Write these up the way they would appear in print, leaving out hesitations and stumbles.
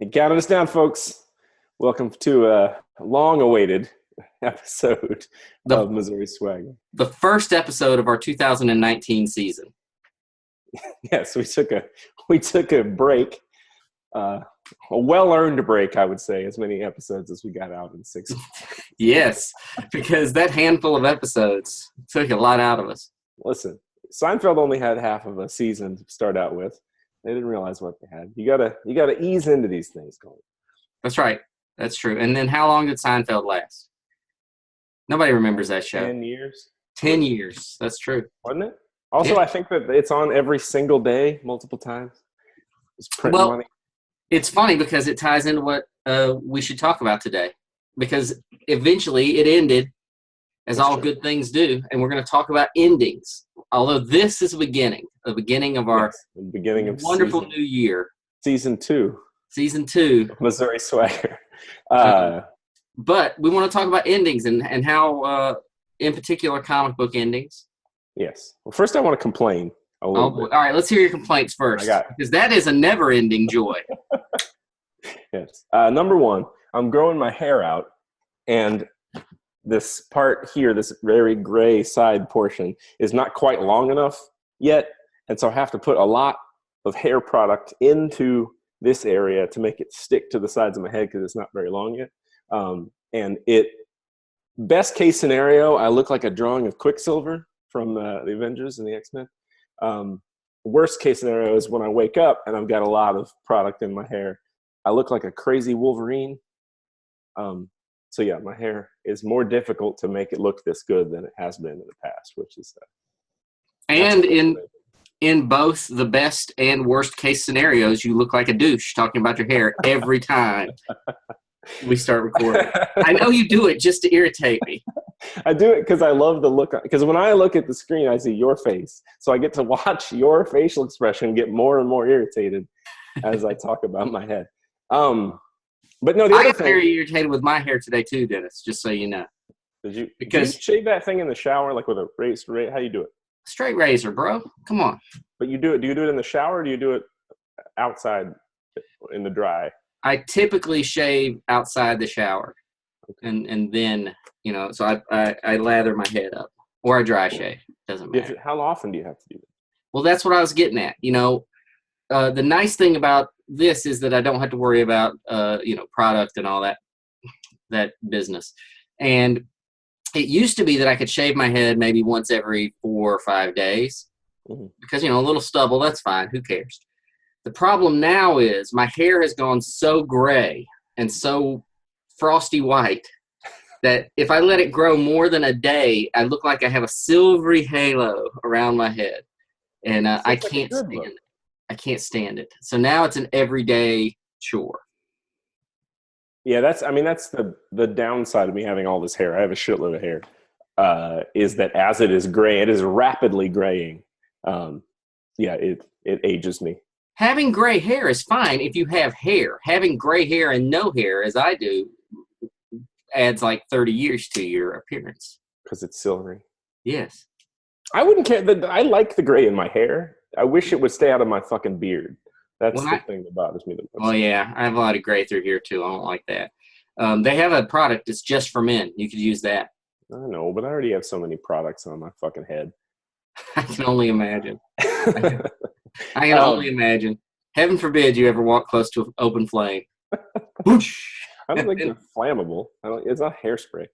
And counting us down, folks. Welcome to a long-awaited episode The of Missouri Swagger. the first episode of our 2019 season. Yes, we took a break, a well-earned break, I would say, as many episodes as we got out in 6 months. Yes, because that handful of episodes took a lot out of us. Listen, Seinfeld only had half of a season to start out with. They didn't realize what they had. You gotta ease into these things, Colin. That's right. That's true. And then how long did Seinfeld last? Nobody remembers that show. 10 years. 10 years. That's true. Wasn't it? Also, Yeah. I think that it's on every single day, multiple times. It's printing Well, money. it's funny because it ties into what we should talk about today. Because eventually it ended, as That's all true. good things do, and we're going to talk about endings. Although this is the beginning of our Yes, the beginning of wonderful new year, season 2, season 2. Missouri Swagger. But we want to talk about endings and how, in particular, comic book endings. Yes. Well, first I want to complain a Oh, little boy. bit. All right, let's hear your complaints first. I got it. Because that is a never-ending joy. Yes. Number one, I'm growing my hair out, and this part here, this very gray side portion, is not quite long enough yet, and so I have to put a lot of hair product into this area to make it stick to the sides of my head because it's not very long yet. Best case scenario, I look like a drawing of Quicksilver from the Avengers and the X-Men. Worst case scenario is when I wake up and I've got a lot of product in my hair. I look like a crazy Wolverine. So yeah, my hair is more difficult to make it look this good than it has been in the past, which is And in both the best and worst case scenarios, you look like a douche talking about your hair every time we start recording. I know you do it just to irritate me. I do it because I love the look. Because when I look at the screen, I see your face, so I get to watch your facial expression get more and more irritated as I talk about my head. But no, the I other got thing. very irritated with my hair today too, Dennis. Just so you know. Did Because- you shave that thing in the shower, like with a razor? How do you do it? Straight razor, bro. Come on. But you do it. Do you do it in the shower, or do you do it outside in the dry? I typically shave outside the shower, and then so I lather my head up, or I dry shave. Doesn't matter. How often do you have to do that? Well, that's what I was getting at. The nice thing about this is that I don't have to worry about product and all that business. And it used to be that I could shave my head maybe once every 4 or 5 days because a little stubble, that's fine. Who cares? The problem now is my hair has gone so gray and so frosty white that if I let it grow more than a day, I look like I have a silvery halo around my head, and I can't stand it. I can't stand it. So now it's an everyday chore. Yeah, that's the downside of me having all this hair. I have a shitload of hair. Is that as it is gray, it is rapidly graying. It ages me. Having gray hair is fine if you have hair. Having gray hair and no hair, as I do, adds like 30 years to your appearance. Because it's silvery. Yes. I wouldn't care. I like the gray in my hair. I wish it would stay out of my fucking beard. That's the thing that bothers me the most. Well, yeah, I have a lot of gray through here too. I don't like that. They have a product that's just for men. You could use that. I know, but I already have so many products on my fucking head. I can only imagine. I can only imagine. Heaven forbid you ever walk close to an open flame. Whoosh. I don't think they're flammable. It's not hairspray.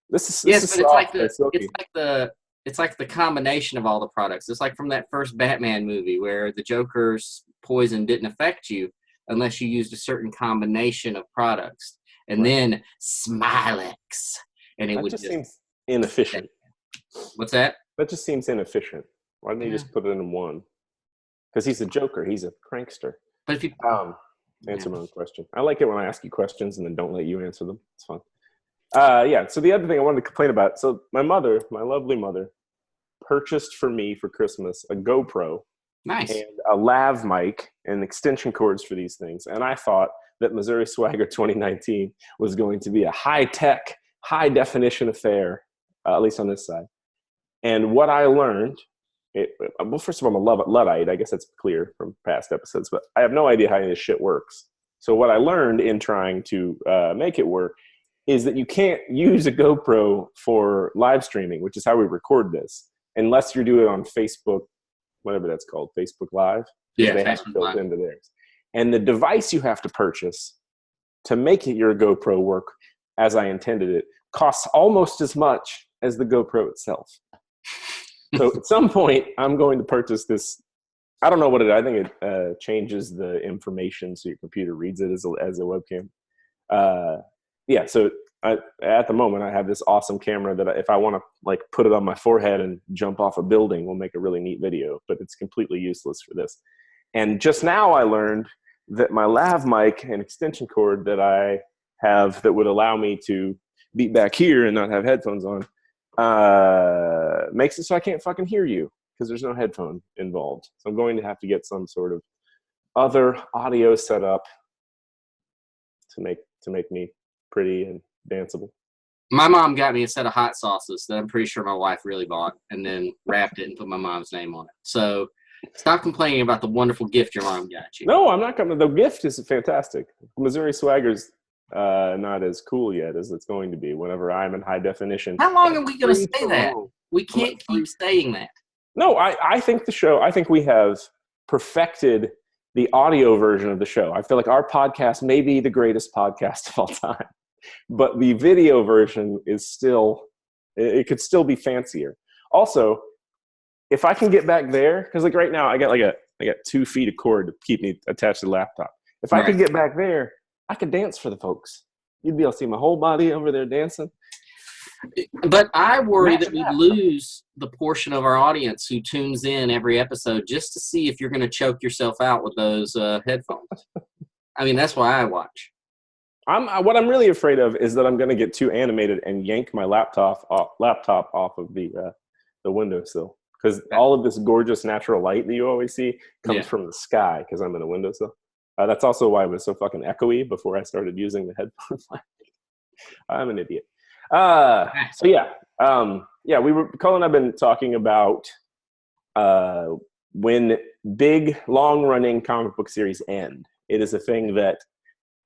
This is Yes, but soft, silky. it's like the combination of all the products. It's like from that first Batman movie where the Joker's poison didn't affect you unless you used a certain combination of products, and then Smilex, and it That would just seems inefficient. What's that? That just seems inefficient. Why didn't he just put it in one? Because he's a joker. He's a prankster. But if you Answer my own question. I like it when I ask you questions and then don't let you answer them. It's fun. So the other thing I wanted to complain about. So my mother, my lovely mother, purchased for me for Christmas a GoPro. Nice. And a lav mic and extension cords for these things. And I thought that Missouri Swagger 2019 was going to be a high-tech, high-definition affair, at least on this side. And what I learned well, first of all, I'm a Luddite. I guess that's clear from past episodes, but I have no idea how any of this shit works. So what I learned in trying to make it work is that you can't use a GoPro for live streaming, which is how we record this, unless you're doing it on Facebook, whatever that's called, Facebook Live. Yeah, they have Facebook it built Live. into theirs. And the device you have to purchase to make it your GoPro work as I intended it costs almost as much as the GoPro itself. So at some point, I'm going to purchase this. I don't know what it is. I think it changes the information so your computer reads it as a webcam. Yeah, so at the moment, I have this awesome camera that if I want to like put it on my forehead and jump off a building, will make a really neat video, but it's completely useless for this. And just now I learned that my lav mic and extension cord that I have that would allow me to be back here and not have headphones on makes it so I can't fucking hear you because there's no headphone involved. So I'm going to have to get some sort of other audio setup to make me pretty and danceable. My mom got me a set of hot sauces that I'm pretty sure my wife really bought and then wrapped it and put my mom's name on it. So stop complaining about the wonderful gift your mom got you. No, I'm not coming. The gift is fantastic. Missouri Swagger's not as cool yet as it's going to be whenever I'm in high definition. How long are we going to say that? We can't keep saying that. No, I think I think we have perfected the audio version of the show. I feel like our podcast may be the greatest podcast of all time, but the video version is still, it could still be fancier. Also, if I can get back there, because like right now I got 2 feet of cord to keep me attached to the laptop. If I could get back there, I could dance for the folks. You'd be able to see my whole body over there dancing. But I worry that we lose the portion of our audience who tunes in every episode just to see if you're going to choke yourself out with those headphones. I mean, that's why I watch. What I'm really afraid of is that I'm going to get too animated and yank my laptop off of the windowsill. Because all of this gorgeous natural light that you always see comes from the sky because I'm in a windowsill. That's also why it was so fucking echoey before I started using the headphone mic. I'm an idiot. So yeah, Cole and I've been talking about when big, long-running comic book series end. It is a thing that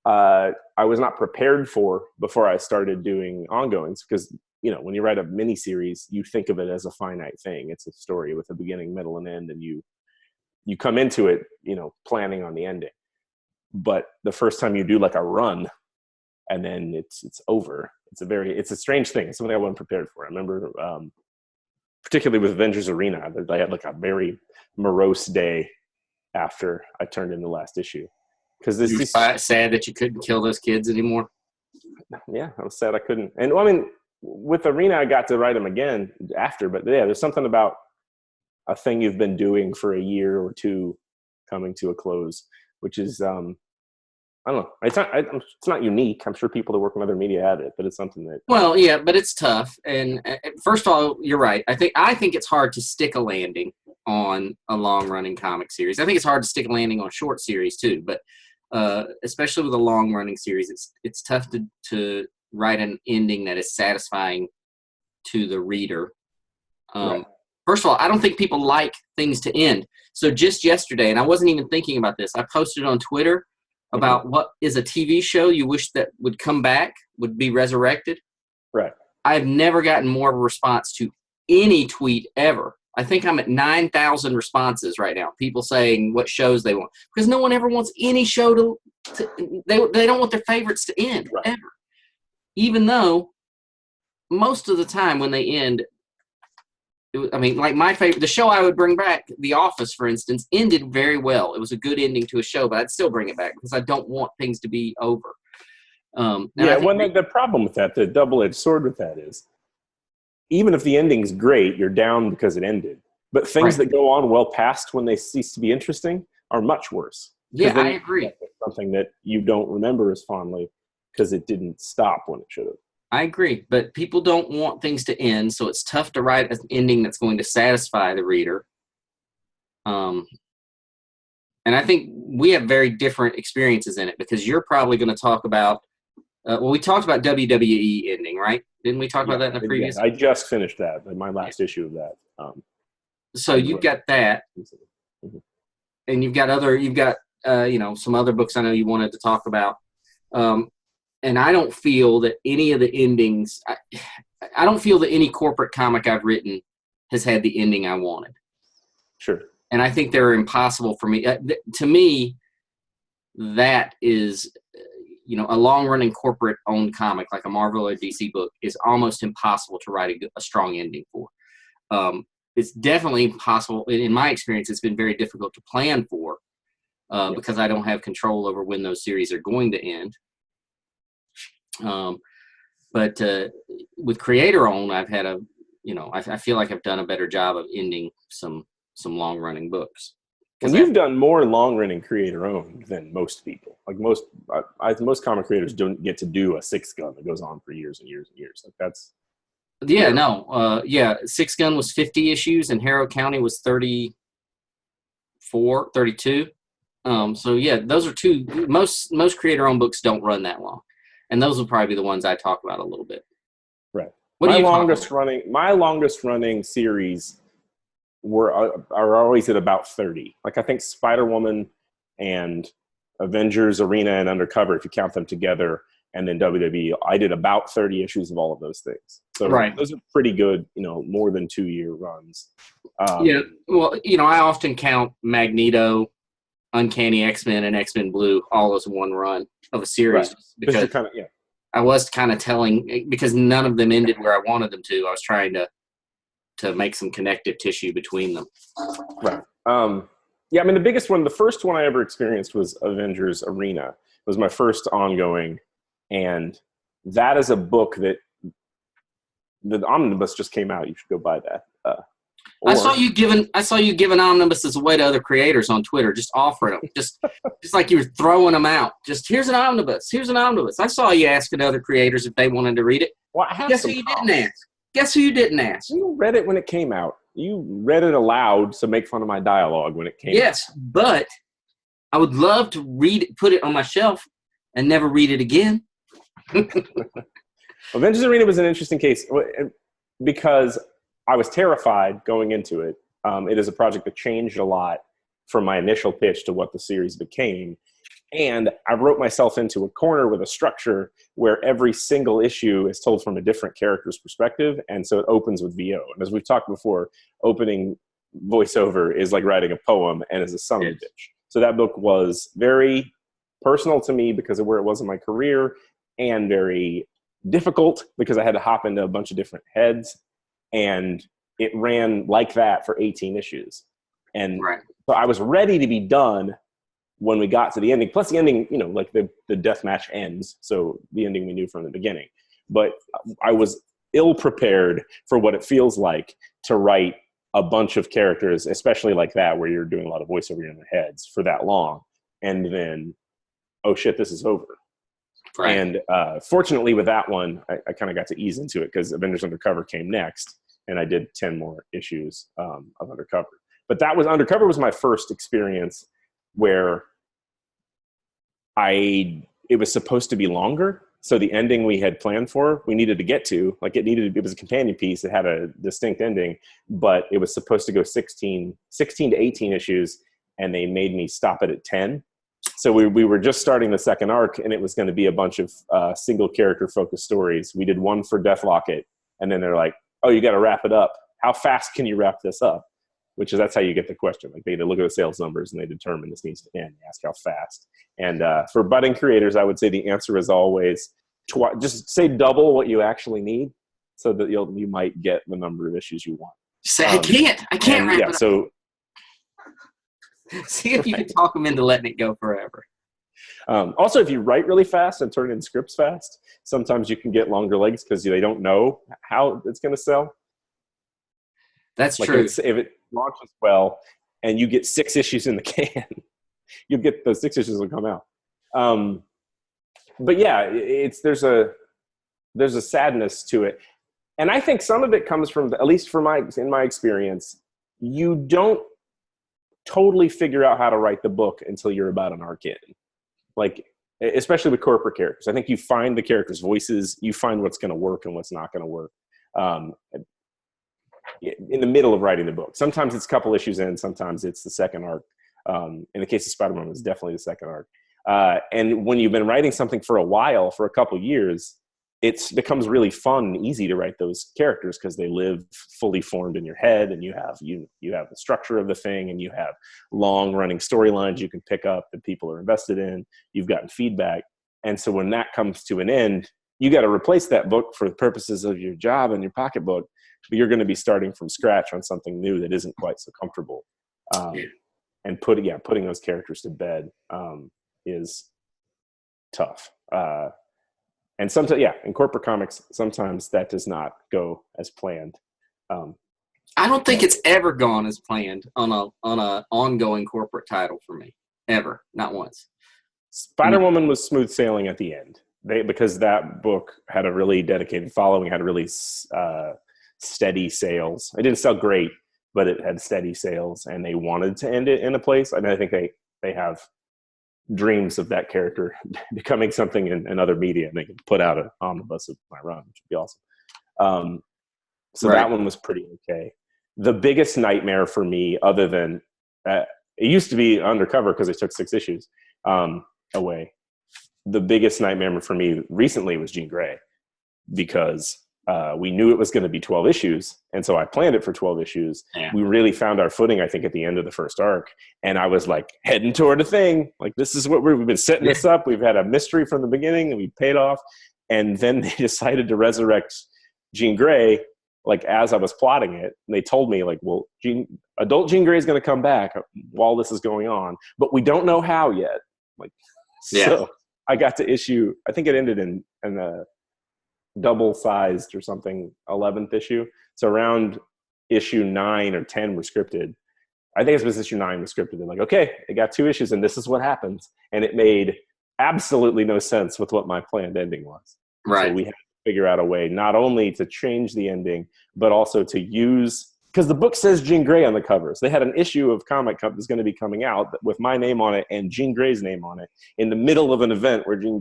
I was not prepared for before I started doing ongoings because, you know, when you write a miniseries, you think of it as a finite thing. It's a story with a beginning, middle, and end, and you come into it, you know, planning on the ending. But the first time you do like a run, and then it's over. It's a strange thing. It's something I wasn't prepared for. I remember, particularly with Avengers Arena, I had like a very morose day after I turned in the last issue. Because this is sad that you couldn't kill those kids anymore. Yeah, I was sad I couldn't. And I mean, with Arena, I got to write them again after. But yeah, there's something about a thing you've been doing for a year or two coming to a close, which is, I don't know. It's not unique. I'm sure people that work in other media have it, but it's something that. Well, yeah, but it's tough. And first of all, you're right. I think it's hard to stick a landing on a long-running comic series. I think it's hard to stick a landing on a short series too. But especially with a long-running series, it's tough to write an ending that is satisfying to the reader. Right. First of all, I don't think people like things to end. So just yesterday, and I wasn't even thinking about this, I posted on Twitter about what is a TV show you wish that would come back, would be resurrected. Right. I've never gotten more of a response to any tweet ever. I think I'm at 9,000 responses right now. People saying what shows they want. Because no one ever wants any show to they don't want their favorites to end, ever. Even though most of the time when they end, I mean, like my favorite, the show I would bring back, The Office, for instance, ended very well. It was a good ending to a show, but I'd still bring it back because I don't want things to be over. The problem with that, the double-edged sword with that is, even if the ending's great, you're down because it ended. But things that go on well past when they cease to be interesting are much worse. Yeah, I agree. Something that you don't remember as fondly because it didn't stop when it should have. I agree, but people don't want things to end, so it's tough to write an ending that's going to satisfy the reader. And I think we have very different experiences in it because you're probably going to talk about, we talked about WWE ending, right? Didn't we talk about that in the previous? I just finished that, my last issue of that. so you've got that, and you've got some other books I know you wanted to talk about. And I don't feel that any of the endings, I don't feel that any corporate comic I've written has had the ending I wanted. Sure. And I think they're impossible for me. To me, that is, a long-running corporate-owned comic like a Marvel or DC book is almost impossible to write a strong ending for. It's definitely impossible. In my experience, it's been very difficult to plan for because I don't have control over when those series are going to end. But with creator-owned, I've had I feel like I've done a better job of ending some long-running books. And you've done more long-running creator-owned than most people. Like most comic creators don't get to do a six gun that goes on for years and years and years. Like that's. Yeah, no. Six Gun was 50 issues and Harrow County was 32. So yeah, those are two. Most creator-owned books don't run that long, and those will probably be the ones I talk about a little bit. Right. What my longest running series are always at about 30. Like I think Spider-Woman and Avengers Arena and Undercover, if you count them together, and then WWE, I did about 30 issues of all of those things. So those are pretty good, more than 2-year runs. Yeah. Well, I often count Magneto, Uncanny X-Men, and X-Men Blue all as one run of a series. Right. Because I was kind of telling, because none of them ended where I wanted them to. I was trying to make some connective tissue between them. Right. Yeah, I mean, the first one I ever experienced was Avengers Arena. It was my first ongoing, and that is a book that the omnibus just came out. You should go buy that. I saw you giving omnibuses away to other creators on Twitter, just offering them, just like you were throwing them out. Just here's an omnibus. I saw you asking other creators if they wanted to read it. Well, I have Guess who you didn't ask? Guess who you didn't ask? You read it when it came out. You read it aloud to make fun of my dialogue when it came out. Yes, but I would love to read it, put it on my shelf, and never read it again. Avengers Arena was an interesting case because I was terrified going into it. It is a project that changed a lot from my initial pitch to what the series became. And I wrote myself into a corner with a structure where every single issue is told from a different character's perspective. And so it opens with VO. And as we've talked before, opening voiceover is like writing a poem and is a son of a bitch. So that book was very personal to me because of where it was in my career, and very difficult because I had to hop into a bunch of different heads. And it ran like that for 18 issues. And so I was ready to be done when we got to the ending. Plus the ending, like the death match ends. So the ending we knew from the beginning. But I was ill prepared for what it feels like to write a bunch of characters, especially like that, where you're doing a lot of voiceover in their heads for that long. And then, oh shit, this is over. Right. And fortunately with that one, I kind of got to ease into it because Avengers Undercover came next. And I did 10 more issues of Undercover. But Undercover was my first experience where it was supposed to be longer. So the ending we had planned for, we needed to get to, it was a companion piece. It had a distinct ending, but it was supposed to go 16 to 18 issues, and they made me stop it at 10. So we were just starting the second arc, and it was going to be a bunch of single character focused stories. We did one for Deathlocket, and then they're like, oh, you got to wrap it up. How fast can you wrap this up? That's how you get the question. Like they look at the sales numbers and they determine this needs to end. They ask how fast. And for budding creators, I would say the answer is always just say double what you actually need, so that you might get the number of issues you want. Say I can't wrap it up. So see if you can talk them into letting it go forever. Also, if you write really fast and turn in scripts fast, sometimes you can get longer legs because they don't know how it's going to sell. That's true. If it launches well and you get 6 issues in the can, you'll get those 6 issues will come out. But yeah, there's a sadness to it. And I think some of it comes from, at least in my experience, you don't totally figure out how to write the book until you're about an arc in. Like, especially with corporate characters. I think you find the characters' voices, you find what's going to work and what's not going to work. in the middle of writing the book. Sometimes it's a couple issues in, sometimes it's the second arc. In the case of Spider-Man, it's definitely the second arc. And when you've been writing something for a while, for a couple years, it becomes really fun and easy to write those characters because they live fully formed in your head, and you have the structure of the thing, and you have long running storylines you can pick up that people are invested in. You've gotten feedback. And so when that comes to an end, you got to replace that book for the purposes of your job and your pocketbook, but you're going to be starting from scratch on something new that isn't quite so comfortable. And putting those characters to bed is tough. And sometimes, in corporate comics, sometimes that does not go as planned. I don't think it's ever gone as planned on a ongoing corporate title for me, ever, not once. Spider-Woman was smooth sailing at the end, because that book had a really dedicated following, had really steady sales. It didn't sell great, but it had steady sales, and they wanted to end it in a place. I mean, I think they have dreams of that character becoming something in other media, and they can put out an omnibus of my run, which would be awesome. So right. That one was pretty okay. The biggest nightmare for me, other than it used to be Undercover because they took 6 issues away. The biggest nightmare for me recently was Jean Grey, because we knew it was going to be 12 issues. And so I planned it for 12 issues. Yeah. We really found our footing, I think, at the end of the first arc. And I was like heading toward a thing. Like, this is what we've been setting this up. We've had a mystery from the beginning and we paid off. And then they decided to resurrect Jean Grey, like, as I was plotting it. And they told me, like, well, adult Jean Grey is going to come back while this is going on, but we don't know how yet. Like, so I got to issue, I think it ended in a double-sized or something 11th issue. So around issue 9 or 10 were scripted. I think it was issue 9 was scripted. And like, okay, it got 2 issues and this is what happens. And it made absolutely no sense with what my planned ending was. Right. So we had to figure out a way not only to change the ending, but also to use, because the book says Jean Grey on the covers. They had an issue of Comic Cup that's going to be coming out with my name on it and Jean Grey's name on it in the middle of an event where Jean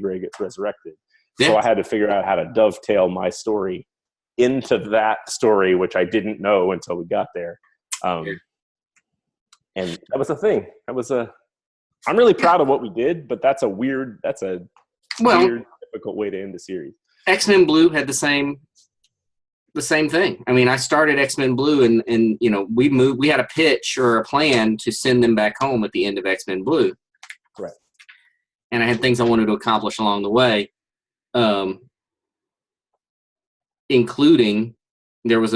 Grey gets resurrected. Yeah. So I had to figure out how to dovetail my story into that story, which I didn't know until we got there. And that was a thing. I'm really proud of what we did, but that's a weird, difficult way to end the series. X-Men Blue had the same thing. I mean, I started X-Men Blue and we had a pitch or a plan to send them back home at the end of X-Men Blue. Right. And I had things I wanted to accomplish along the way. Including there was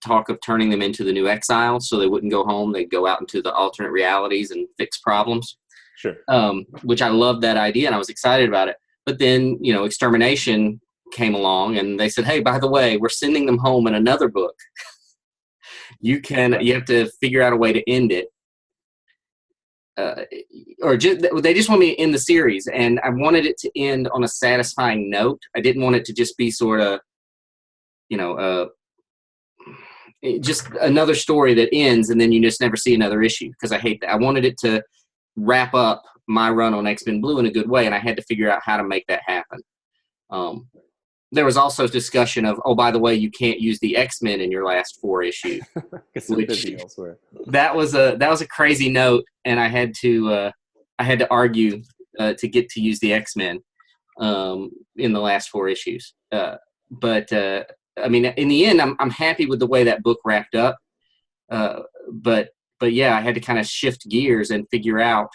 talk of turning them into the new Exiles, so they wouldn't go home. They'd go out into the alternate realities and fix problems. Sure. Which I loved that idea and I was excited about it. But then, Extermination came along and they said, hey, by the way, we're sending them home in another book. You have to figure out a way to end it. They just want me to end the series, and I wanted it to end on a satisfying note. I didn't want it to just be sort of, just another story that ends and then you just never see another issue, because I hate that. I wanted it to wrap up my run on X-Men Blue in a good way, and I had to figure out how to make that happen. There was also discussion of, oh, by the way, you can't use the X-Men in your last 4 issues. That was a crazy note, and I had to argue to get to use the X-Men in the last 4 issues. But I mean, in the end, I'm happy with the way that book wrapped up. But yeah, I had to kind of shift gears and figure out,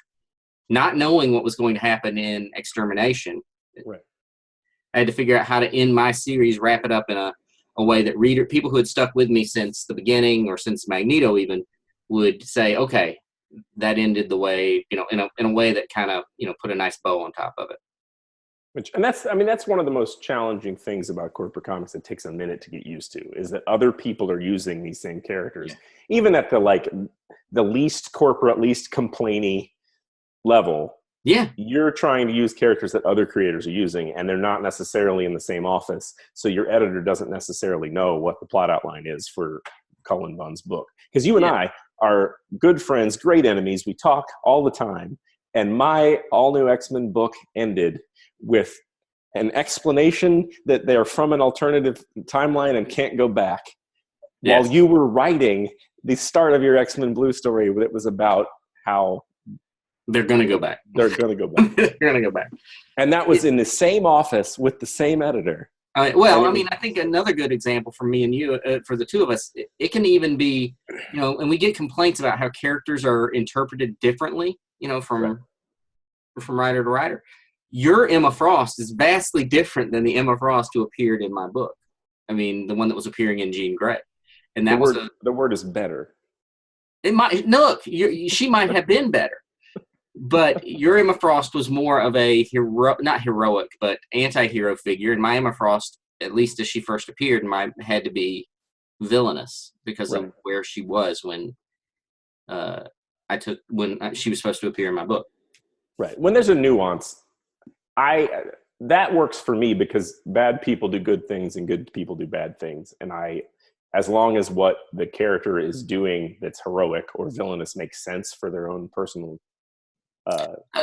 not knowing what was going to happen in Extermination. Right. I had to figure out how to end my series, wrap it up in a way that people who had stuck with me since the beginning or since Magneto even would say, okay, that ended the way, in a way that kind of, put a nice bow on top of it. That's one of the most challenging things about corporate comics that takes a minute to get used to, is that other people are using these same characters, even at the least corporate, least complainy level. Yeah. You're trying to use characters that other creators are using, and they're not necessarily in the same office. So your editor doesn't necessarily know what the plot outline is for Cullen Bunn's book. Because you and I are good friends, great enemies. We talk all the time. And my all-new X-Men book ended with an explanation that they're from an alternative timeline and can't go back. while Yes. you were writing the start of your X-Men Blue story that was about how They're going to go back. they're going to go back. They're going to go back. And that was in the same office with the same editor. Well, I mean, I think another good example for me and you, for the two of us, it can even be, and we get complaints about how characters are interpreted differently, from writer to writer. Your Emma Frost is vastly different than the Emma Frost who appeared in my book. I mean, the one that was appearing in Jean Grey, and that the word is better. It might look. She might have been better, but your Emma Frost was more of a not heroic, but anti-hero figure. And my Emma Frost, at least as she first appeared, had to be villainous because of where she was when she was supposed to appear in my book. Right. When there's a nuance, that works for me because bad people do good things and good people do bad things. And as long as what the character is doing that's heroic or villainous makes sense for their own personal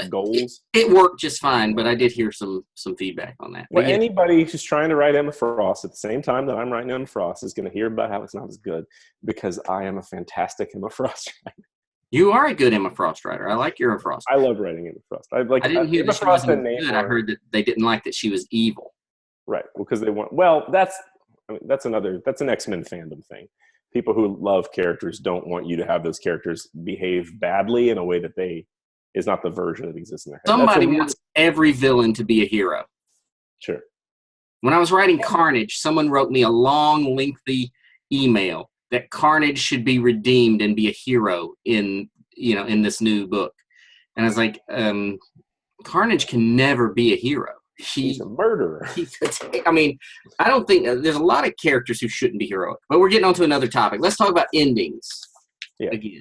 goals. It worked just fine, but I did hear some feedback on that. Well, anybody who's trying to write Emma Frost at the same time that I'm writing Emma Frost is going to hear about how it's not as good because I am a fantastic Emma Frost writer. You are a good Emma Frost writer. I like your Emma Frost. I love writing Emma Frost. I didn't hear that she wasn't good. I heard that they didn't like that she was evil. Right, because they want. Well, that's an X-Men fandom thing. People who love characters don't want you to have those characters behave badly in a way that is not the version that exists in their head. Somebody wants every villain to be a hero. Sure. When I was writing Carnage, someone wrote me a long, lengthy email that Carnage should be redeemed and be a hero in this new book. And I was like, Carnage can never be a hero. He's a murderer. I mean, I don't think there's a lot of characters who shouldn't be heroic. But we're getting on to another topic. Let's talk about endings. Yeah. Again.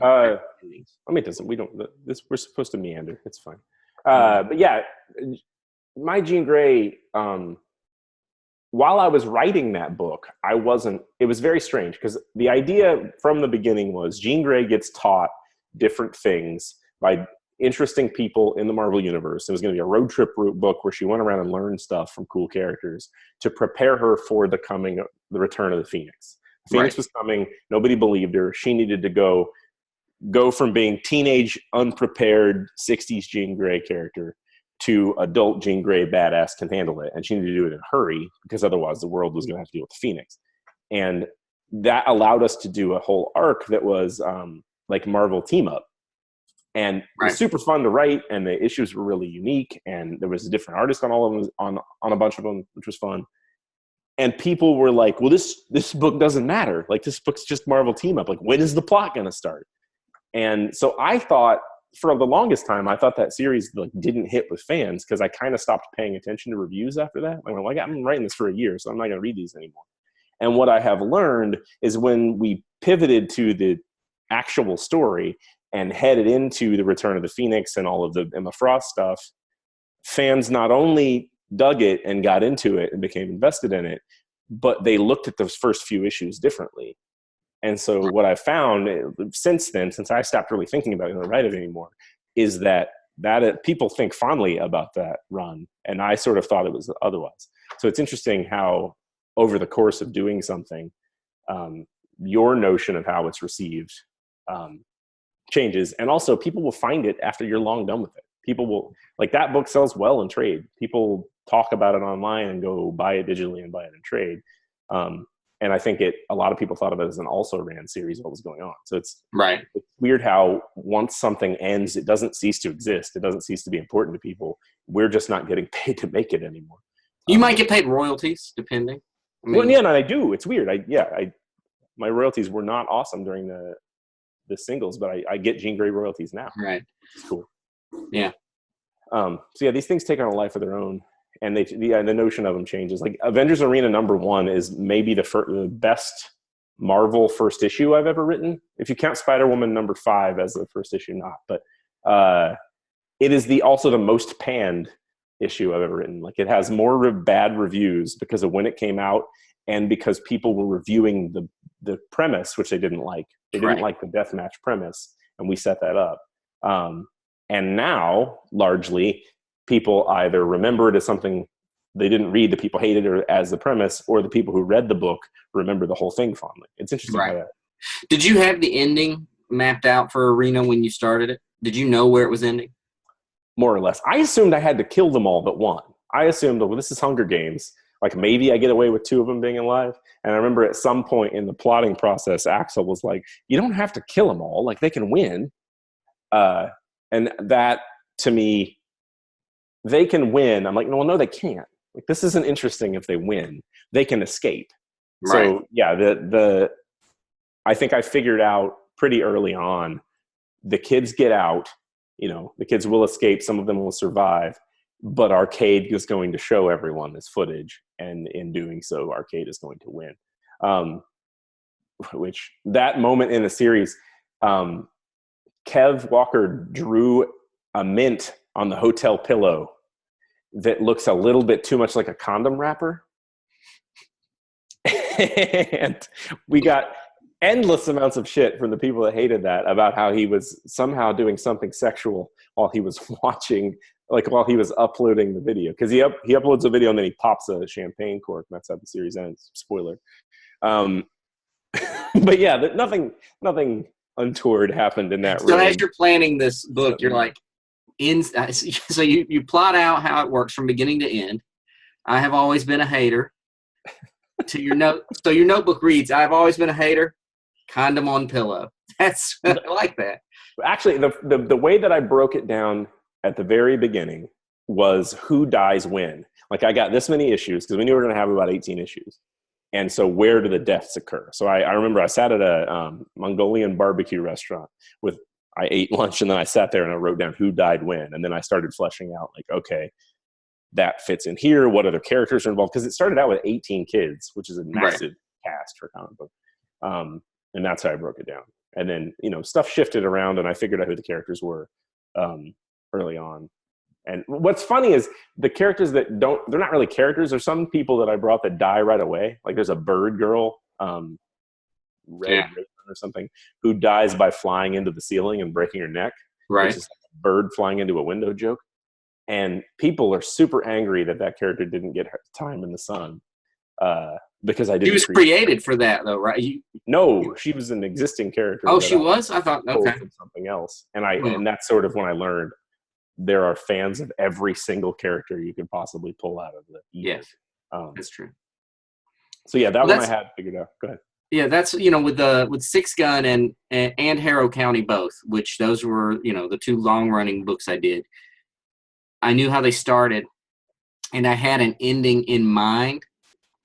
Endings. I mean, it doesn't. We're supposed to meander. It's fine. But yeah, my Jean Grey. While I was writing that book, it was very strange because the idea from the beginning was Jean Grey gets taught different things by interesting people in the Marvel Universe. It was going to be a road trip book where she went around and learned stuff from cool characters to prepare her for the return of the Phoenix. Phoenix was coming. Nobody believed her. She needed to go from being teenage, unprepared 60s Jean Grey character to adult Jean Grey badass can handle it. And she needed to do it in a hurry because otherwise the world was going to have to deal with the Phoenix. And that allowed us to do a whole arc that was like Marvel team up. And it was super fun to write, and the issues were really unique, and there was a different artist on all of them, on a bunch of them, which was fun. And people were like, well, this book doesn't matter. Like, this book's just Marvel team up. Like, when is the plot going to start? And so I thought, for the longest time, I thought that series didn't hit with fans because I kind of stopped paying attention to reviews after that. I went, I've been writing this for a year, so I'm not going to read these anymore. And what I have learned is when we pivoted to the actual story and headed into the Return of the Phoenix and all of the Emma Frost stuff, fans not only dug it and got into it and became invested in it, but they looked at those first few issues differently. And so what I found since then, since I stopped really thinking about it and write it anymore, is that people think fondly about that run, and I sort of thought it was otherwise. So it's interesting how over the course of doing something, your notion of how it's received changes, and also people will find it after you're long done with it. People will, like, that book sells well in trade. People talk about it online and go buy it digitally and buy it in trade. And I think a lot of people thought of it as an also ran series, what was going on. So it's weird how once something ends, it doesn't cease to exist. It doesn't cease to be important to people. We're just not getting paid to make it anymore. You might get paid royalties, depending. Well, yeah, and I do. It's weird. My royalties were not awesome during the singles, but I get Jean Grey royalties now. Right. It's cool. Yeah. So yeah, these things take on a life of their own, and the notion of them changes. Like Avengers Arena #1 is maybe the best Marvel first issue I've ever written. If you count Spider-Woman #5 as the first issue, not, but it is also the most panned issue I've ever written. Like, it has more bad reviews because of when it came out and because people were reviewing the premise, which they didn't like. They didn't like the deathmatch premise, and we set that up. And now, largely, people either remember it as something they didn't read The People Hated Her as the premise, or the people who read the book remember the whole thing fondly. It's interesting how Right. that. Did you have the ending mapped out for Arena when you started it? Did you know where it was ending? More or less. I assumed I had to kill them all but one. I assumed, well, this is Hunger Games. Like, maybe I get away with 2 of them being alive. And I remember at some point in the plotting process, Axel was like, you don't have to kill them all. Like, they can win. And that, to me, they can win. I'm like, no, they can't. Like, this isn't interesting if they win. They can escape. Right. So, yeah, I think I figured out pretty early on, the kids get out. The kids will escape. Some of them will survive. But Arcade is going to show everyone this footage. And in doing so, Arcade is going to win. Which, that moment in the series, Kev Walker drew a mint on the hotel pillow that looks a little bit too much like a condom wrapper. And we got endless amounts of shit from the people that hated that about how he was somehow doing something sexual while he was watching, like while he was uploading the video. Because he uploads a video and then he pops a champagne cork, and that's how the series ends. Spoiler. But yeah, nothing untoward happened in that room. So as you're planning this book, you're like, so you plot out how it works from beginning to end. I have always been a hater. To your note, so your notebook reads, "I've always been a hater. Condom on pillow." That's I like that. Actually, the way that I broke it down at the very beginning was who dies when. Like, I got this many issues because we knew we were going to have about 18 issues. And so where do the deaths occur? So I remember I sat at a Mongolian barbecue restaurant I ate lunch, and then I sat there and I wrote down who died when. And then I started fleshing out, like, okay, that fits in here. What other characters are involved? Because it started out with 18 kids, which is a massive cast for a comic book. And that's how I broke it down. And then, stuff shifted around, and I figured out who the characters were early on. And what's funny is the characters they're not really characters. There's some people that I brought that die right away. Like, there's a bird girl, Red or something, who dies by flying into the ceiling and breaking her neck. Right. Which is like a bird flying into a window joke. And people are super angry that character didn't get time in the sun. Because I didn't. She was created for that, though, right? No, she was an existing character. Oh, she was? I thought, okay. From something else. And that's sort of when I learned there are fans of every single character you could possibly pull out of the ebook. Yes, that's true. So yeah, that one I had figured out. Go ahead. Yeah, that's with Six Gun and Harrow County both, which those were the 2 long running books I did. I knew how they started, and I had an ending in mind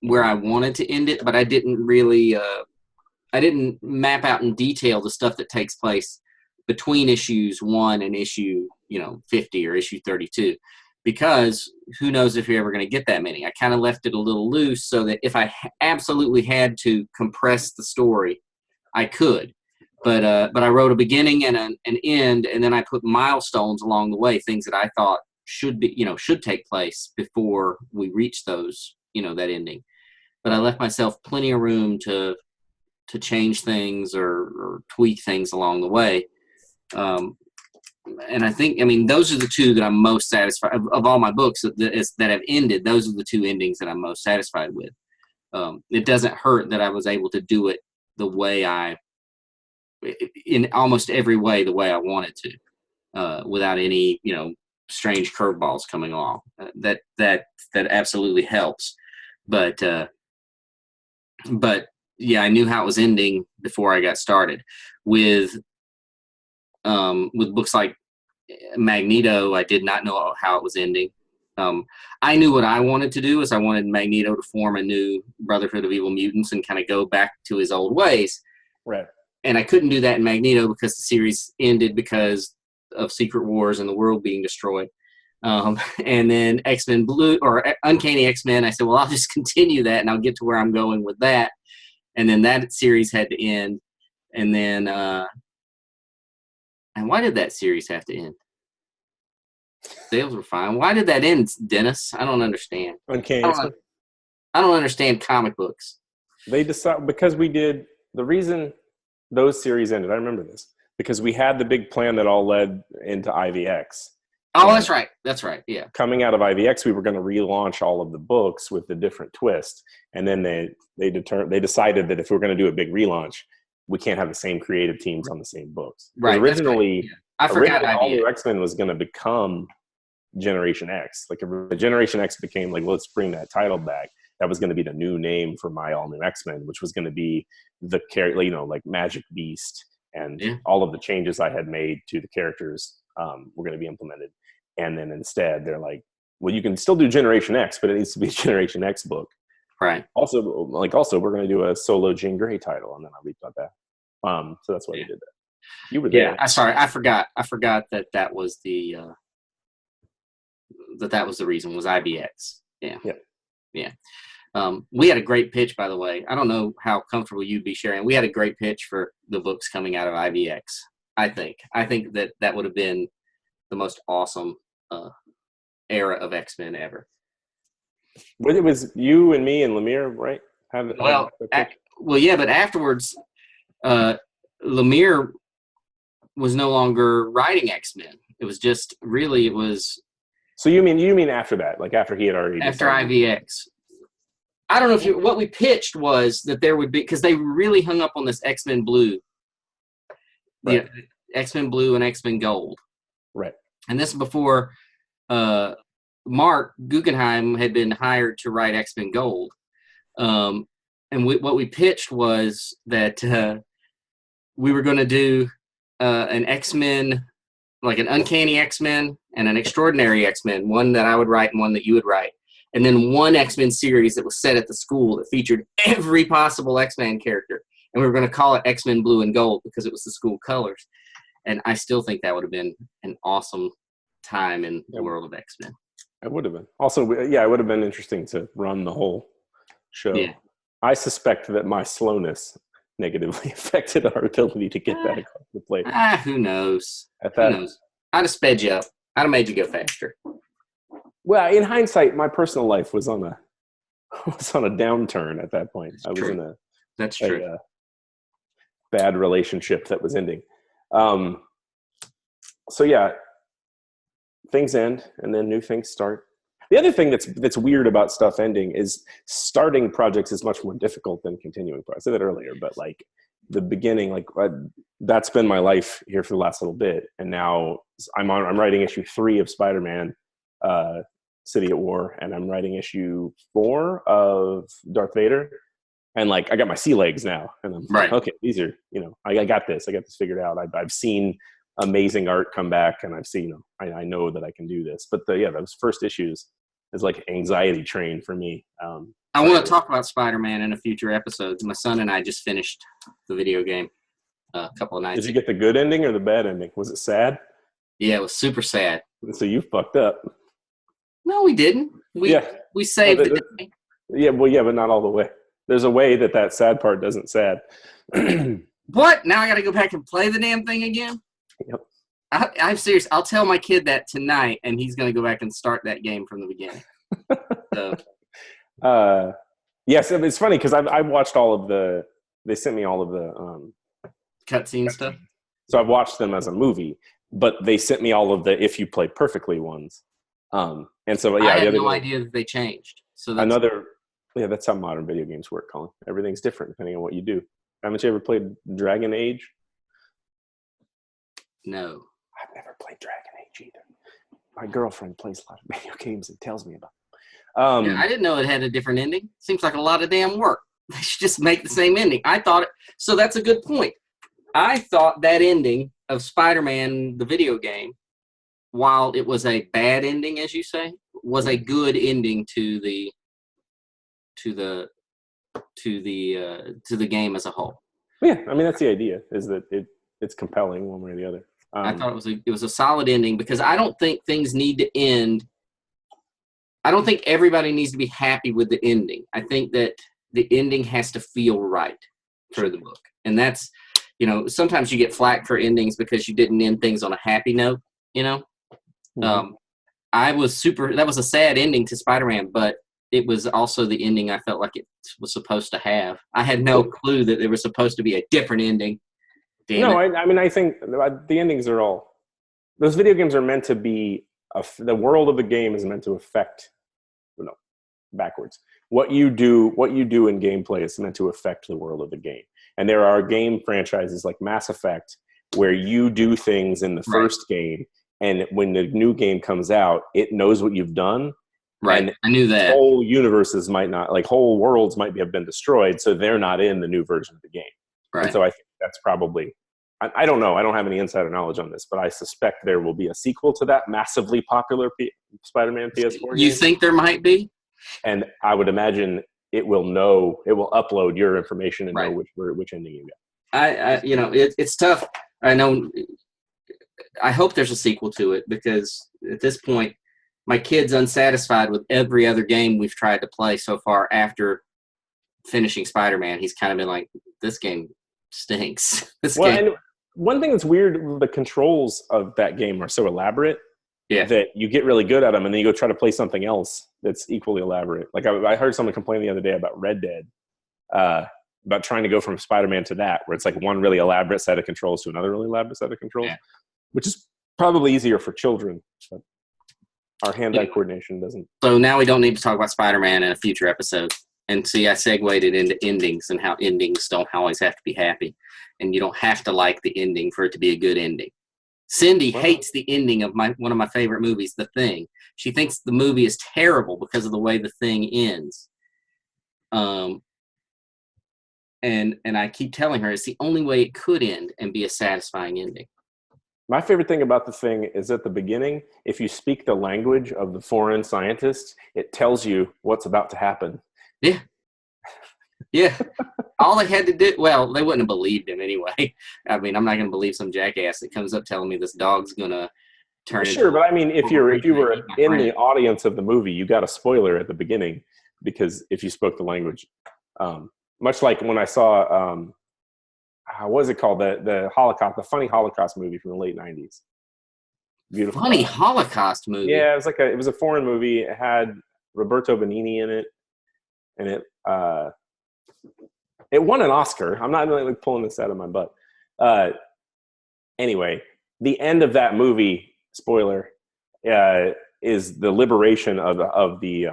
where I wanted to end it, but I didn't really I didn't map out in detail the stuff that takes place between issues 1 and issue 50 or issue 32, because who knows if you're ever going to get that many. I kind of left it a little loose so that if I absolutely had to compress the story, I could. But I wrote a beginning and an end, and then I put milestones along the way, things that I thought should take place before we reach those, that ending. But I left myself plenty of room to change things or tweak things along the way. And I think, those are the 2 that I'm most satisfied of all my books that have ended. Those are the 2 endings that I'm most satisfied with. It doesn't hurt that I was able to do it the way in almost every way, the way I wanted to, without any, strange curveballs coming along. That absolutely helps. But yeah, I knew how it was ending before I got started. With books like Magneto, I did not know how it was ending. I knew what I wanted to do is I wanted Magneto to form a new Brotherhood of Evil Mutants and kind of go back to his old ways. Right. And I couldn't do that in Magneto because the series ended because of Secret Wars and the world being destroyed. And then X-Men Blue or Uncanny X-Men, I said, well, I'll just continue that and I'll get to where I'm going with that. And then that series had to end. And then, and why did that series have to end? Sales were fine. Why did that end, Dennis? I don't understand. Uncanny X-Men. I don't understand comic books. They decided because the reason those series ended, I remember this, because we had the big plan that all led into IVX. Oh, And that's right. That's right. Yeah. coming out of IVX, we were going to relaunch all of the books with a different twist. And then they decided that if we're going to do a big relaunch, we can't have the same creative teams on the same books. Because Right. That's right. originally, Yeah. I forgot All IBX. New X-Men was going to become Generation X. Like if Generation X became like, let's bring that title back. That was going to be the new name for my All New X-Men, which was going to be the character, like Magic Beast, and Yeah. all of the changes I had made to the characters were going to be implemented. And then instead, they're like, well, you can still do Generation X, but it needs to be a Generation X book. Right. Also, we're going to do a solo Jean Grey title, and then I'll read about that. So that's why we did that. You were there. Yeah. Sorry, I forgot. I forgot that was the that was the reason, was IBX. Yeah. Yeah. Yeah. We had a great pitch, by the way. I don't know how comfortable you'd be sharing. We had a great pitch for the books coming out of IVX. I think that would have been the most awesome era of X-Men ever. But it was you and me and Lemire, right? Well, yeah, but afterwards, Lemire was no longer writing X-Men. It was just really, it was. So you mean after that, like after he had already after IVX. I don't know if what we pitched was that there would be, because they really hung up on this X-Men Blue, right. the X-Men Blue and X-Men Gold, right? And this is before Mark Guggenheim had been hired to write X-Men Gold, and what we pitched was that we were going to do an X-Men, like an Uncanny X-Men and an Extraordinary X-Men, one that I would write and one that you would write. And then one X-Men series that was set at the school that featured every possible X-Men character. And we were going to call it X-Men Blue and Gold because it was the school colors. And I still think that would have been an awesome time in the world of X-Men. It would have been. Also, it would have been interesting to run the whole show. Yeah. I suspect that my slowness negatively affected our ability to get that across the plate. Who knows? Who knows? I'd have sped you up. I'd have made you go faster. Well, in hindsight, my personal life was on a downturn at that point. I was in a bad relationship that was ending. So yeah, things end and then new things start. The other thing that's weird about stuff ending is starting projects is much more difficult than continuing projects. I said that earlier, but like the beginning, that's been my life here for the last little bit, and now I'm writing issue 3 of Spider-Man. City at War, and I'm writing issue 4 of Darth Vader, and like I got my sea legs now, and I'm like, okay, these are, I got this figured out. I've seen amazing art come back, and I've seen, I know that I can do this. But those first issues is like anxiety train for me. I want to talk about Spider-Man in a future episode. My son and I just finished the video game a couple of nights ago. Did you get the good ending or the bad ending? Was it sad? Yeah, it was super sad. So you fucked up. No, we didn't. We saved it. Yeah, but not all the way. There's a way that sad part doesn't sad. What? Now I got to go back and play the damn thing again? Yep. I'm serious. I'll tell my kid that tonight, and he's going to go back and start that game from the beginning. So. Yes, it's funny because I've watched all of the. They sent me all of the cutscene stuff. So I've watched them as a movie, but they sent me all of the if you play perfectly ones. And so I had no idea that they changed. So that's how modern video games work, Colin. Everything's different depending on what you do. Haven't you ever played Dragon Age? No. I've never played Dragon Age either. My girlfriend plays a lot of video games and tells me about them. I didn't know it had a different ending. Seems like a lot of damn work. They should just make the same ending. So that's a good point. I thought that ending of Spider-Man, the video game, while it was a bad ending, as you say, was a good ending to the game as a whole. Yeah, I mean that's the idea, is that it's compelling one way or the other. I thought it was a solid ending because I don't think things need to end. I don't think everybody needs to be happy with the ending. I think that the ending has to feel right for the book, and that's sometimes you get flack for endings because you didn't end things on a happy note. Mm-hmm. That was a sad ending to Spider-Man, but it was also the ending I felt like it was supposed to have. I had no clue that there was supposed to be a different ending. I mean, I think the endings are all, those video games are meant to be the world of the game is meant to affect, no, backwards. What you do in gameplay is meant to affect the world of the game. And there are game franchises like Mass Effect where you do things in the first game, and when the new game comes out, it knows what you've done. Right. And I knew that. Whole universes might not, like whole worlds might have been destroyed, so they're not in the new version of the game. Right. And so I think that's probably, I don't know, I don't have any insider knowledge on this, but I suspect there will be a sequel to that massively popular Spider-Man PS4 game. You think there might be? And I would imagine it will upload your information and know which ending you got. It's tough. I know. I hope there's a sequel to it, because at this point, my kid's unsatisfied with every other game we've tried to play so far after finishing Spider-Man. He's kind of been like, this game stinks. And one thing that's weird, the controls of that game are so elaborate that you get really good at them, and then you go try to play something else that's equally elaborate. Like I heard someone complain the other day about Red Dead, about trying to go from Spider-Man to that, where it's like one really elaborate set of controls to another really elaborate set of controls, which is probably easier for children. But our hand-eye coordination doesn't. So now we don't need to talk about Spider-Man in a future episode. And see, I segued it into endings and how endings don't always have to be happy. And you don't have to like the ending for it to be a good ending. Cindy hates the ending of one of my favorite movies, The Thing. She thinks the movie is terrible because of the way The Thing ends. And I keep telling her it's the only way it could end and be a satisfying ending. My favorite thing about The Thing is at the beginning, if you speak the language of the foreign scientists, it tells you what's about to happen. Yeah. Yeah. All they had to do, well, they wouldn't have believed him anyway. I mean, I'm not going to believe some jackass that comes up telling me this dog's going to turn into... Sure, but I mean, if you were in the audience of the movie, you got a spoiler at the beginning, because if you spoke the language. Much like when I saw, what was it called? The Holocaust, the funny Holocaust movie from the late 90s. Beautiful. Funny Holocaust movie? Yeah, it was a foreign movie. It had Roberto Benigni in it. And it won an Oscar. I'm not really pulling this out of my butt. Anyway, the end of that movie, spoiler, is the liberation of the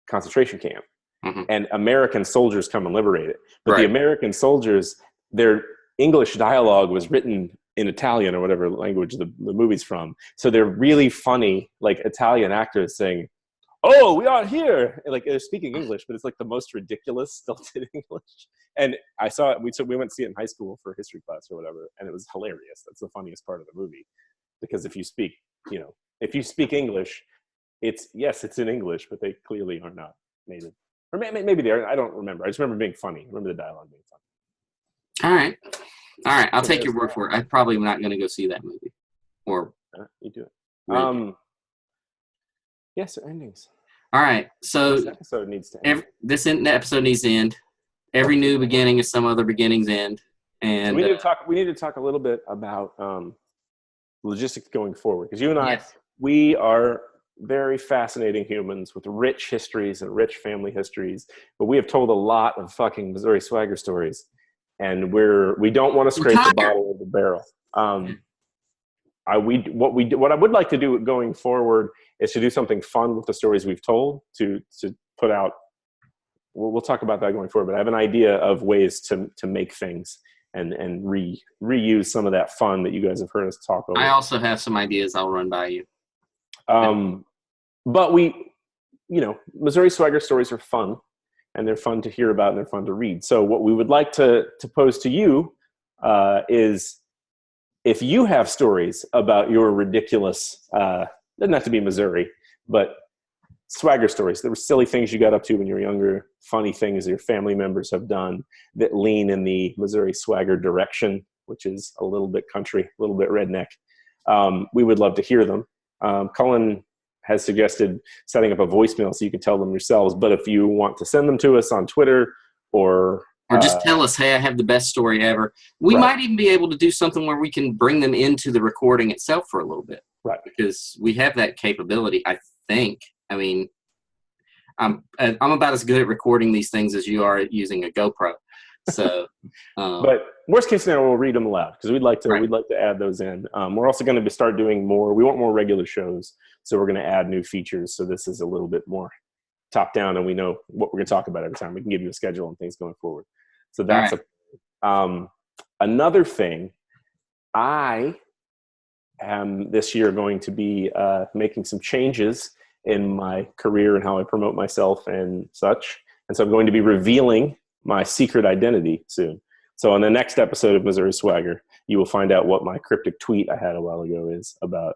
concentration camp. Mm-hmm. And American soldiers come and liberate it. But the American soldiers, their English dialogue was written in Italian or whatever language the movie's from. So they're really funny, like Italian actors saying, "Oh, we are here!" And, like, they're speaking English, but it's like the most ridiculous stilted English. And I saw it. We went to see it in high school for a history class or whatever, and it was hilarious. That's the funniest part of the movie, because if you speak English, it's in English, but they clearly are not native. Or maybe they are. I don't remember. I just remember being funny. I remember the dialogue being funny. All right. I'll take your word for it. I'm probably not going to go see that movie. Or you do it. Yes, endings. All right. So this episode needs to end. This episode needs to end. Every new beginning is some other beginning's end. And so we need to talk a little bit about logistics going forward, because you and I, we are very fascinating humans with rich histories and rich family histories, but we have told a lot of fucking Missouri swagger stories, and we don't want to scrape the bottom of the barrel. What I would like to do going forward is to do something fun with the stories we've told, to put out. We'll talk about that going forward, but I have an idea of ways to make things and reuse some of that fun that you guys have heard us talk over. I also have some ideas I'll run by you. But Missouri swagger stories are fun, and they're fun to hear about, and they're fun to read. So what we would like to pose to you is, if you have stories about your ridiculous, doesn't have to be Missouri, but swagger stories. There were silly things you got up to when you were younger, funny things your family members have done that lean in the Missouri swagger direction, which is a little bit country, a little bit redneck. We would love to hear them. Cullen has suggested setting up a voicemail so you can tell them yourselves. But if you want to send them to us on Twitter or just tell us, hey, I have the best story ever. We might even be able to do something where we can bring them into the recording itself for a little bit. Right. Because we have that capability, I think. I mean, I'm about as good at recording these things as you are at using a GoPro. So, but worst case scenario, we'll read them aloud because we'd like to right. add those in. We're also going to start doing more. We want more regular shows, so we're going to add new features. So this is a little bit more top down, and we know what we're going to talk about every time. We can give you a schedule and things going forward. So that's another thing. I am this year going to be making some changes in my career and how I promote myself and such. And so I'm going to be revealing my secret identity soon. So on the next episode of Missouri Swagger, you will find out what my cryptic tweet I had a while ago is about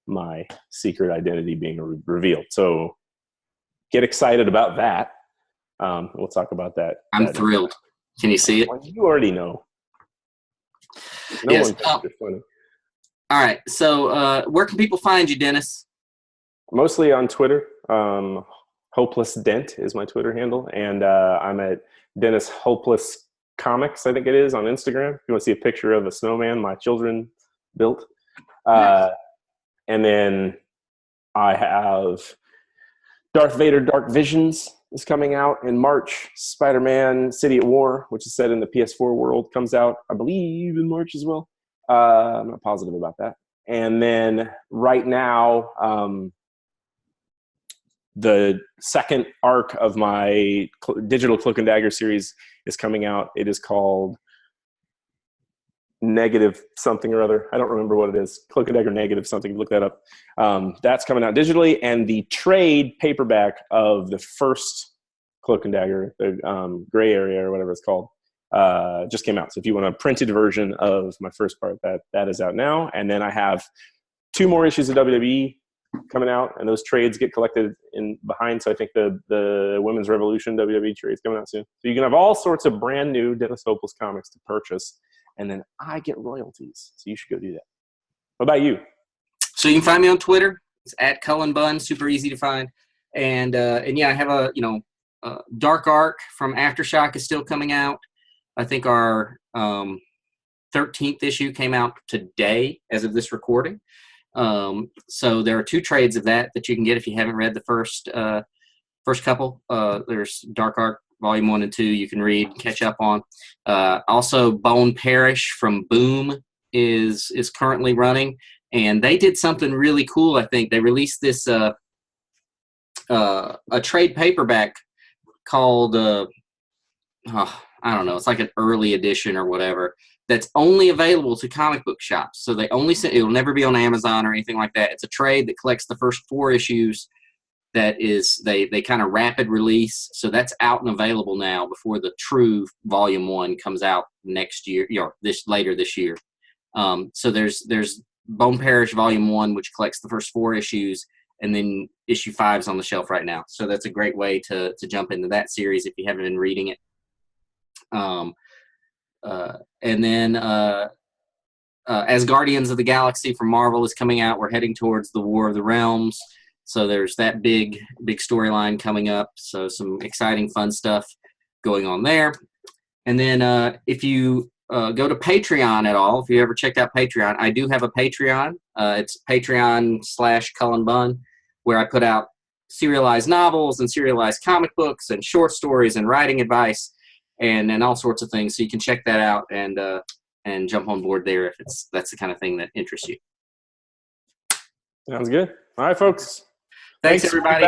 my secret identity being revealed. So get excited about that. We'll talk about that. I'm thrilled. Can you see it? Well, you already know. No yes. one thinks you're funny. All right. So where can people find you, Dennis? Mostly on Twitter. Hopeless Dent is my Twitter handle. And I'm at Dennis Hopeless Comics, I think it is, on Instagram. If you want to see a picture of a snowman my children built. Nice. And then I have Darth Vader Dark Visions is coming out in March. Spider-Man City at War, which is set in the PS4 world, comes out, I believe, in March as well. I'm not positive about that. And then right now, the second arc of my digital Cloak and Dagger series is coming out. It is called Negative something or other. I don't remember what it is. Cloak and Dagger Negative something. Look that up. That's coming out digitally. And the trade paperback of the first Cloak and Dagger, the Gray Area or whatever it's called, just came out. So if you want a printed version of my first part, that is out now. And then I have 2 more issues of WWE coming out, and those trades get collected in behind. So I think the Women's Revolution WWE trades coming out soon. So you can have all sorts of brand new Dennis Hopeless comics to purchase, and then I get royalties. So you should go do that. What about you? So you can find me on Twitter. It's at Cullen Bunn. Super easy to find. And yeah, I have a Dark Arc from Aftershock is still coming out. I think our 13th issue came out today as of this recording. So there are 2 trades of that you can get if you haven't read the first couple. There's Dark Arc Volume 1 and 2 you can read, catch up on. Also, Bone Parish from Boom is currently running, and they did something really cool. I think they released this a trade paperback called I don't know, it's like an early edition or whatever, that's only available to comic book shops. So they only send, it'll never be on Amazon or anything like that. It's a trade that collects the first 4 issues. That is, they kind of rapid release. So that's out and available now before the true Volume 1 comes out next year, later this year. So there's Bone Parish Volume 1, which collects the first 4 issues, and then issue 5 is on the shelf right now. So that's a great way to jump into that series if you haven't been reading it. And then as Guardians of the Galaxy from Marvel is coming out, we're heading towards the War of the Realms. So there's that big storyline coming up. So some exciting, fun stuff going on there. And then if you go to Patreon at all, if you ever checked out Patreon, I do have a Patreon. It's Patreon/Cullen Bunn, where I put out serialized novels and serialized comic books and short stories and writing advice and all sorts of things. So you can check that out and jump on board there if that's the kind of thing that interests you. Sounds good. All right, folks. Thanks everybody.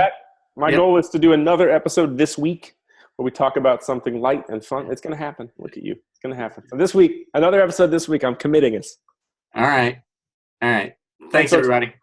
My goal is to do another episode this week where we talk about something light and fun. It's going to happen. Look at you. It's going to happen. So this week, another episode this week. I'm committing us. All right. Thanks everybody.